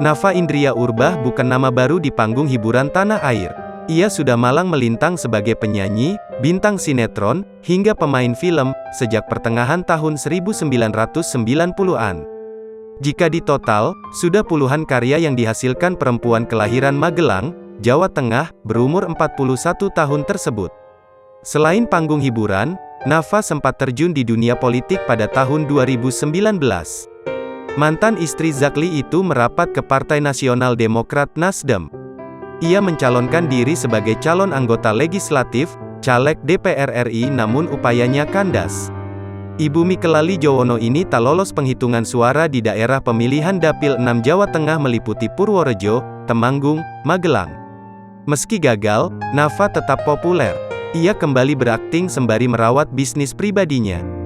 Nafa Indria Urbah bukan nama baru di panggung hiburan tanah air. Ia sudah malang melintang sebagai penyanyi, bintang sinetron, hingga pemain film, sejak pertengahan tahun 1990-an. Jika ditotal, sudah puluhan karya yang dihasilkan perempuan kelahiran Magelang, Jawa Tengah, berumur 41 tahun tersebut. Selain panggung hiburan, Nafa sempat terjun di dunia politik pada tahun 2019. Mantan istri Zakli itu merapat ke Partai Nasional Demokrat Nasdem. Ia mencalonkan diri sebagai calon anggota legislatif, caleg DPR RI namun upayanya kandas. Ibu Mikelali Jowono ini tak lolos penghitungan suara di daerah pemilihan Dapil 6 Jawa Tengah meliputi Purworejo, Temanggung, Magelang. Meski gagal, Nafa tetap populer. Ia kembali berakting sembari merawat bisnis pribadinya.